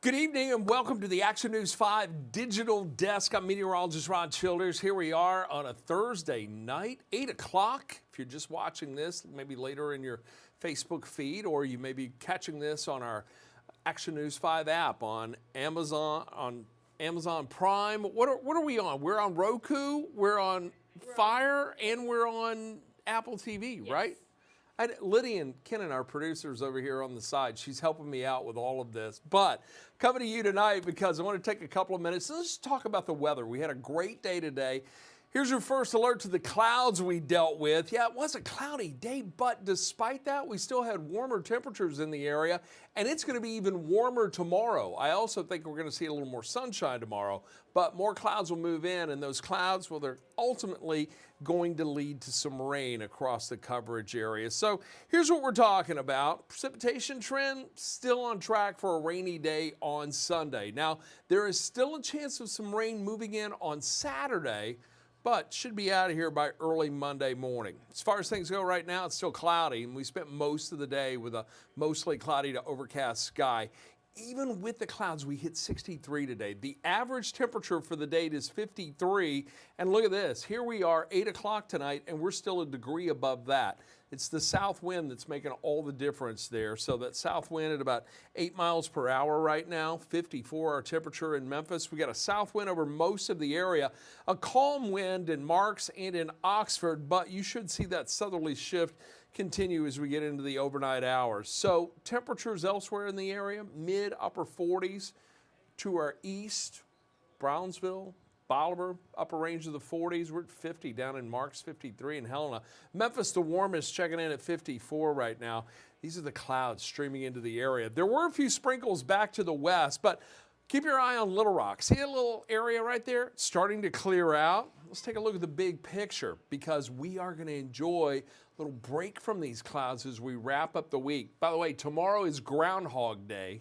Good evening and welcome to the Action News 5 Digital Desk. I'm meteorologist Ron Childers. Here we are on a Thursday night, 8 o'clock. If you're just watching this, maybe later in your Facebook feed, or you may be catching this on our Action News 5 app on Amazon Prime. What are we on? We're on Roku, we're on Fire, and we're on Apple TV, yes. Right? Lydia and Kenan, our producers over here on the side, she's helping me out with all of this. But coming to you tonight because I want to take a couple of minutes. Let's just talk about the weather. We had a great day today. Here's your first alert to the clouds we dealt with. Yeah, it was a cloudy day, but despite that, we still had warmer temperatures in the area, and it's going to be even warmer tomorrow. I also think we're going to see a little more sunshine tomorrow, but more clouds will move in, and those clouds, well, they're ultimately going to lead to some rain across the coverage area. So here's what we're talking about. Precipitation trend still on track for a rainy day on Sunday. Now, there is still a chance of some rain moving in on Saturday, but should be out of here by early Monday morning. As far as things go right now, it's still cloudy, and we spent most of the day with a mostly cloudy to overcast sky. Even with the clouds, we hit 63 today. The average temperature for the date is 53, and look at this. Here we are, 8 o'clock tonight, and we're still a degree above that. It's the south wind that's making all the difference there. So that south wind at about 8 miles per hour right now, 54 our temperature in Memphis. We got a south wind over most of the area, a calm wind in Marks and in Oxford, but you should see that southerly shift continue as we get into the overnight hours. So temperatures elsewhere in the area, mid upper 40s to our east, Brownsville, Bolivar, upper range of the 40s. We're at 50 down in Marks, 53 in Helena. Memphis, the warmest, checking in at 54 right now. These are the clouds streaming into the area. There were a few sprinkles back to the west, but keep your eye on Little Rock. See a little area right there? It's starting to clear out. Let's take a look at the big picture because we are going to enjoy a little break from these clouds as we wrap up the week. By the way, tomorrow is Groundhog Day.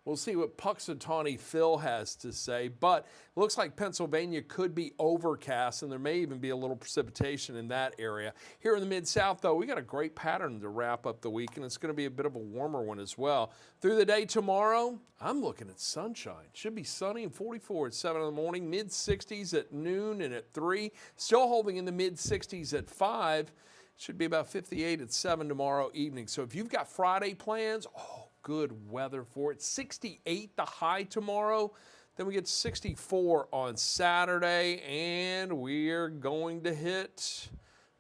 We'll see what Puxatawney Phil has to say, but it looks like Pennsylvania could be overcast, and there may even be a little precipitation in that area. Here in the Mid-South, though, we got a great pattern to wrap up the week, and it's going to be a bit of a warmer one as well. Through the day tomorrow, I'm looking at sunshine. Should be sunny and 44 at 7 in the morning, mid-60s at noon and at 3. Still holding in the mid-60s at 5. Should be about 58 at 7 tomorrow evening. So if you've got Friday plans, good weather for it. 68 the high tomorrow. Then we get 64 on Saturday, and we're going to hit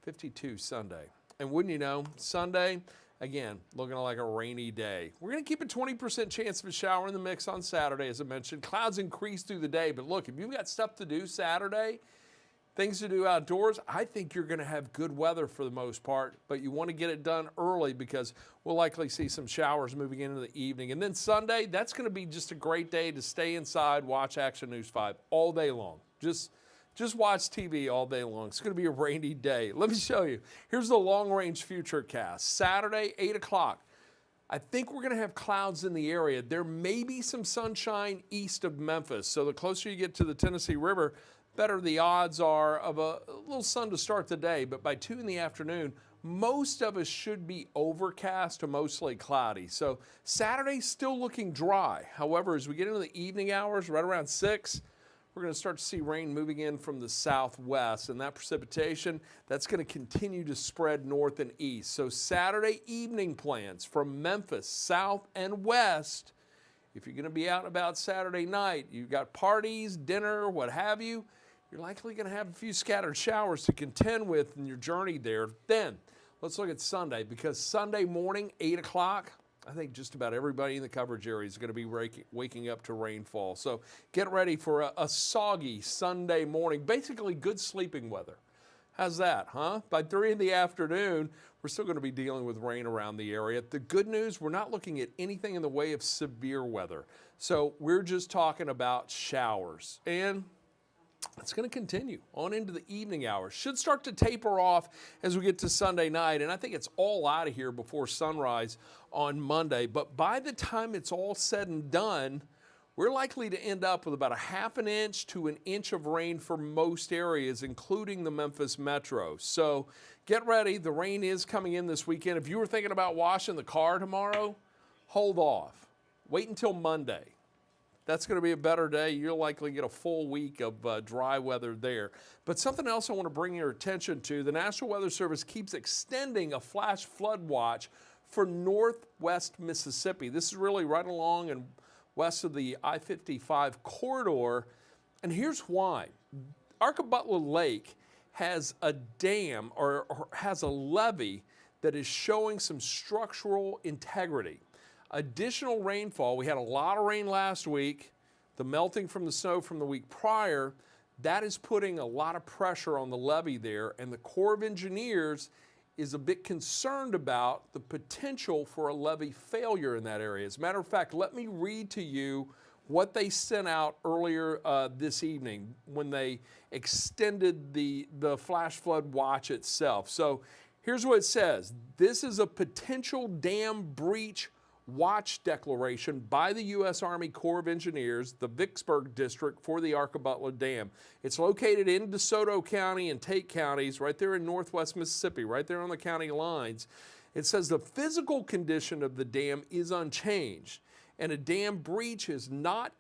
52 Sunday. And wouldn't you know, Sunday, again, looking like a rainy day. We're going to keep a 20% chance of a shower in the mix on Saturday, as I mentioned. Clouds increase through the day, but look, if you've got stuff to do Saturday, things to do outdoors, I think you're going to have good weather for the most part, but you want to get it done early because we'll likely see some showers moving into the evening. And then Sunday, that's going to be just a great day to stay inside, watch Action News 5 all day long. Just watch TV all day long. It's going to be a rainy day. Let me show you. Here's the long-range future cast. Saturday, 8 o'clock. I think we're going to have clouds in the area. There may be some sunshine east of Memphis, so the closer you get to the Tennessee River, better the odds are of a little sun to start the day, but by 2 in the afternoon, most of us should be overcast to mostly cloudy. So Saturday's still looking dry. However, as we get into the evening hours, right around 6, we're going to start to see rain moving in from the southwest, and that precipitation, that's going to continue to spread north and east. So Saturday evening plans from Memphis, south and west. If you're going to be out and about Saturday night, you've got parties, dinner, what have you, you're likely going to have a few scattered showers to contend with in your journey there. Then, let's look at Sunday, because Sunday morning, 8 o'clock, I think just about everybody in the coverage area is going to be waking up to rainfall. So get ready for a soggy Sunday morning, basically good sleeping weather. How's that, huh? By 3 in the afternoon, we're still going to be dealing with rain around the area. The good news, we're not looking at anything in the way of severe weather. So we're just talking about showers. And it's going to continue on into the evening hours. Should start to taper off as we get to Sunday night. And I think it's all out of here before sunrise on Monday. But by the time it's all said and done, we're likely to end up with about a ½ an inch to an inch of rain for most areas, including the Memphis metro. So get ready. The rain is coming in this weekend. If you were thinking about washing the car tomorrow, hold off. Wait until Monday. That's going to be a better day. You'll likely get a full week of dry weather there. But something else I want to bring your attention to, the National Weather Service keeps extending a flash flood watch for northwest Mississippi. This is really right along and west of the I-55 corridor. And here's why. Arkabutler Lake has a dam or has a levee that is showing some structural integrity. Additional rainfall, we had a lot of rain last week, the melting from the snow from the week prior, that is putting a lot of pressure on the levee there, and the Corps of Engineers is a bit concerned about the potential for a levee failure in that area. As a matter of fact, let me read to you what they sent out earlier this evening when they extended the flash flood watch itself. So here's what it says. This is a potential dam breach watch declaration by the U.S. Army Corps of Engineers, the Vicksburg District for the Arkabutler Dam. It's located in DeSoto County and Tate counties, right there in northwest Mississippi, right there on the county lines. It says the physical condition of the dam is unchanged, and a dam breach is not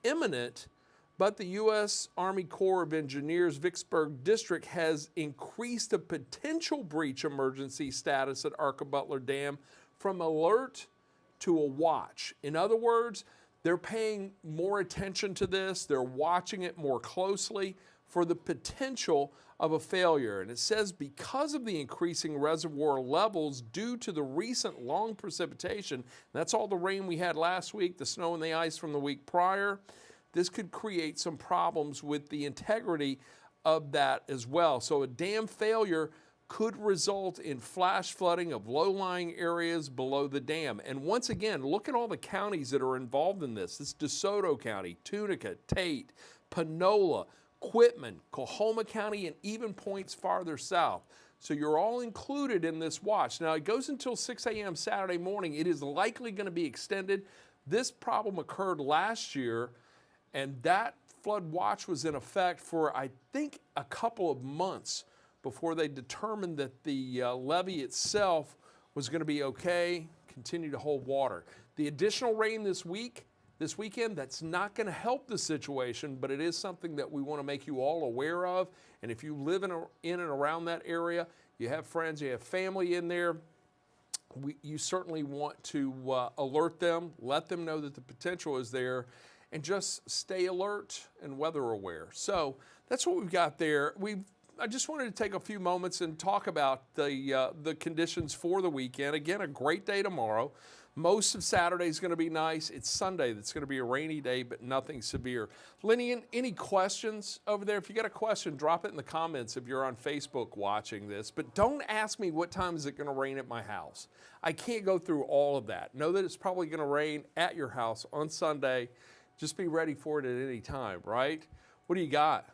imminent, but the U.S. Army Corps of Engineers Vicksburg District has increased a potential breach emergency status at Arkabutler Dam from alert to a watch. In other words, they're paying more attention to this. They're watching it more closely for the potential of a failure. And it says because of the increasing reservoir levels due to the recent long precipitation, that's all the rain we had last week, the snow and the ice from the week prior, this could create some problems with the integrity of that as well. So a dam failure could result in flash flooding of low-lying areas below the dam. And once again, look at all the counties that are involved in this. This is DeSoto County, Tunica, Tate, Panola, Quitman, Coahoma County, and even points farther south. So you're all included in this watch. Now, it goes until 6 a.m. Saturday morning. It is likely going to be extended. This problem occurred last year, and that flood watch was in effect for, I think, a couple of months before they determined that the levee itself was going to be okay, continue to hold water. The additional rain this weekend, that's not going to help the situation, but it is something that we want to make you all aware of. And if you live in and around that area, you have friends, you have family in there, you certainly want to alert them, let them know that the potential is there, and just stay alert and weather aware. So that's what we've got there. I just wanted to take a few moments and talk about the conditions for the weekend. Again, a great day tomorrow. Most of Saturday is going to be nice. It's Sunday that's going to be a rainy day, but nothing severe. Lenny, any questions over there? If you got a question, drop it in the comments if you're on Facebook watching this. But don't ask me what time is it going to rain at my house. I can't go through all of that. Know that it's probably going to rain at your house on Sunday. Just be ready for it at any time, right? What do you got?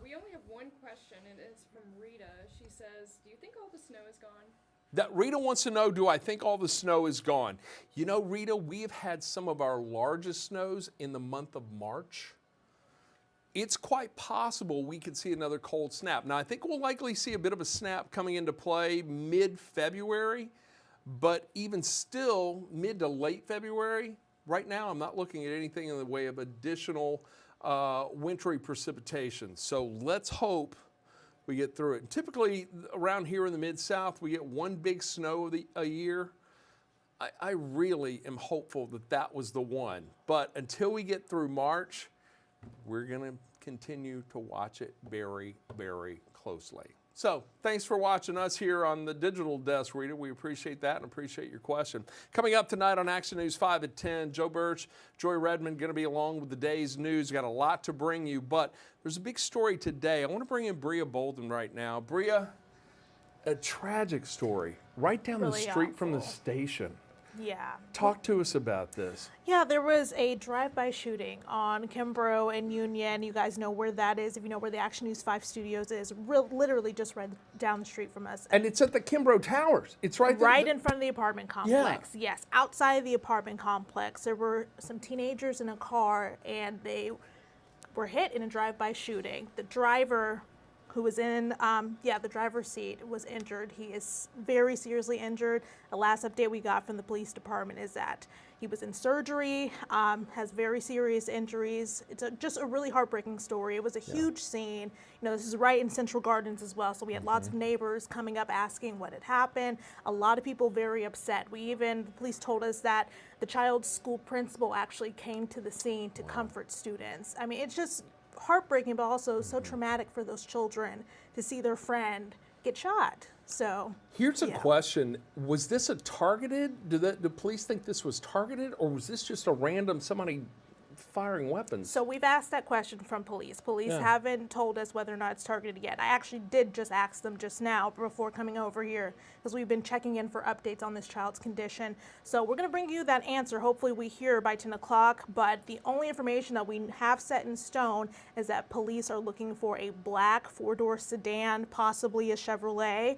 We only have one question, and it's from Rita. She says, do you think all the snow is gone? That Rita wants to know, do I think all the snow is gone? You know, Rita, we have had some of our largest snows in the month of March. It's quite possible we could see another cold snap. Now, I think we'll likely see a bit of a snap coming into play mid-February, but even still, mid to late February, right now I'm not looking at anything in the way of additional wintry precipitation. So let's hope we get through it. And typically around here in the Mid-South, we get one big snow a year. I really am hopeful that that was the one. But until we get through March, we're going to continue to watch it very, very closely. So thanks for watching us here on the Digital Desk, Rita. We appreciate that and appreciate your question. Coming up tonight on Action News 5 at 10, Joe Birch, Joy Redmond going to be along with the day's news. Got a lot to bring you, but there's a big story today. I want to bring in Bria Bolden right now. Bria, a tragic story right down the street from the station. Yeah. Talk to us about this. Yeah, there was a drive-by shooting on Kimbrough and Union. You guys know where that is. If you know where the Action News 5 studios is, literally just right down the street from us. And it's at the Kimbrough Towers. It's right there. Right in front of the apartment complex. Yeah. Yes, outside of the apartment complex. There were some teenagers in a car, and they were hit in a drive-by shooting. The driver who was in, the driver's seat, was injured. He is very seriously injured. The last update we got from the police department is that he was in surgery, has very serious injuries. It's just a really heartbreaking story. It was a huge scene. You know, this is right in Central Gardens as well, so we had lots of neighbors coming up asking what had happened. A lot of people very upset. The police told us that the child's school principal actually came to the scene to comfort students. I mean, it's just heartbreaking, but also so traumatic for those children to see their friend get shot. So here's a question: was this a targeted? Do the police think this was targeted, or was this just a random somebody firing weapons? So we've asked that question from police. Police haven't told us whether or not it's targeted yet. I actually did just ask them just now before coming over here, because we've been checking in for updates on this child's condition. So we're going to bring you that answer. Hopefully we hear by 10 o'clock. But the only information that we have set in stone is that police are looking for a black 4-door sedan, possibly a Chevrolet.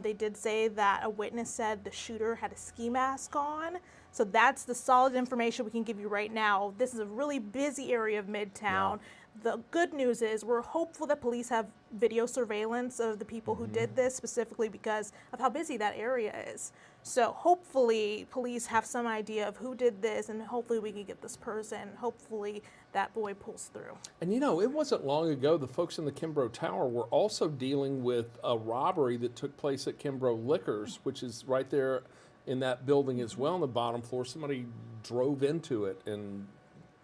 They did say that a witness said the shooter had a ski mask on. So that's the solid information we can give you right now. This is a really busy area of Midtown. The good news is we're hopeful that police have video surveillance of the people who did this, specifically because of how busy that area is. So hopefully police have some idea of who did this, and hopefully we can get this person. Hopefully that boy pulls through. And you know, it wasn't long ago the folks in the Kimbrough Tower were also dealing with a robbery that took place at Kimbrough Liquors, which is right there in that building as well on the bottom floor. Somebody drove into it and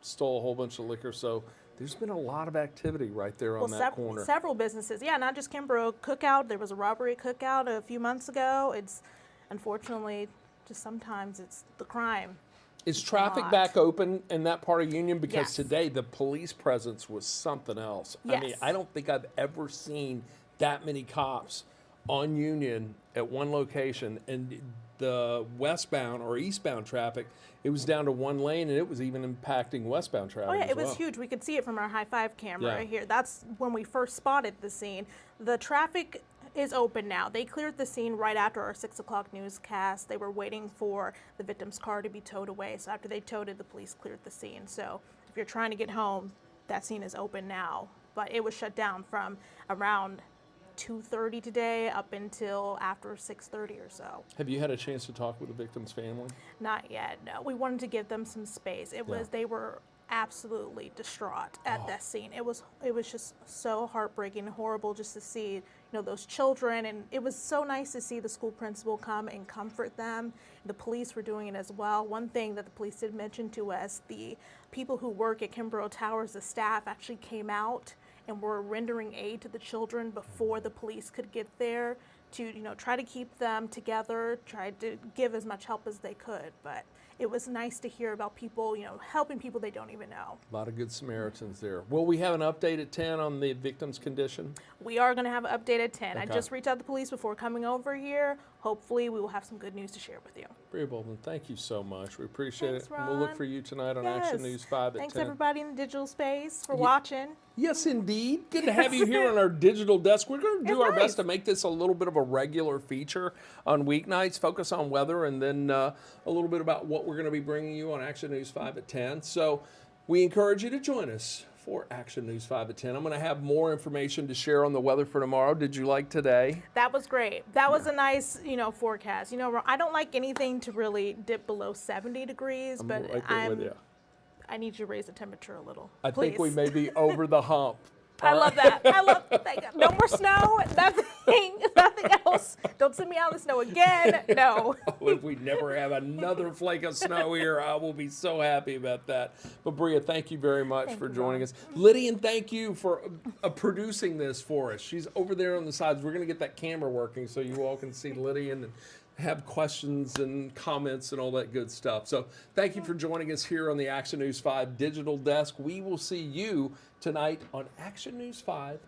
stole a whole bunch of liquor. So there's been a lot of activity right there on that corner. Several businesses. Yeah, not just Kimbrough. Cookout. There was a robbery at Cookout a few months ago. It's unfortunately just sometimes it's the crime. Is traffic back open in that part of Union? Because today the police presence was something else. I mean, I don't think I've ever seen that many cops on Union at one location, and the westbound or eastbound traffic, it was down to one lane, and it was even impacting westbound traffic. Oh yeah, as it was well. huge. We could see it from our high five camera right here. That's when we first spotted the scene. The traffic is open now. They cleared the scene right after our 6 o'clock newscast. They were waiting for the victim's car to be towed away. So after they towed it, the police cleared the scene. So if you're trying to get home, that scene is open now. But it was shut down from around 2:30 today up until after 6:30 or so. Have you had a chance to talk with the victim's family? Not yet, no. We wanted to give them some space. They were absolutely distraught at that scene. It was just so heartbreaking and horrible just to see, those children, and it was so nice to see the school principal come and comfort them. The police were doing it as well. One thing that the police did mention to us, the people who work at Kimbrough Towers, the staff actually came out and were rendering aid to the children before the police could get there to, try to keep them together, try to give as much help as they could. But it was nice to hear about people, helping people they don't even know. A lot of good Samaritans there. Will we have an update at 10 on the victim's condition? We are going to have an update at 10. Okay. I just reached out to the police before coming over here. Hopefully we will have some good news to share with you. Bria Bolden, thank you so much. We appreciate Thanks, it. And we'll look Ron. for you tonight on Action News 5 at Thanks 10. everybody in the digital space for watching. Yes, indeed. Good to have you here on our digital desk. We're going to do our nice. best to make this a little bit of a regular feature on weeknights, focus on weather, and then a little bit about what we're going to be bringing you on Action News 5 at 10. So we encourage you to join us for Action News 5 at 10. I'm going to have more information to share on the weather for tomorrow. Did you like today? That was great. That was a nice, forecast. I don't like anything to really dip below 70 degrees, but right there with you. I need you to raise the temperature a little. I Please. think we may be over the hump. I love that. No more snow. Nothing else. Don't send me out in the snow again. No. If we never have another flake of snow here, I will be so happy about that. But Bria, thank you very much for joining us. Lydian, thank you for producing this for us. She's over there on the sides. We're going to get that camera working so you all can see Lydian and have questions and comments and all that good stuff. So thank you for joining us here on the Action News 5 digital desk. We will see you tonight on Action News 5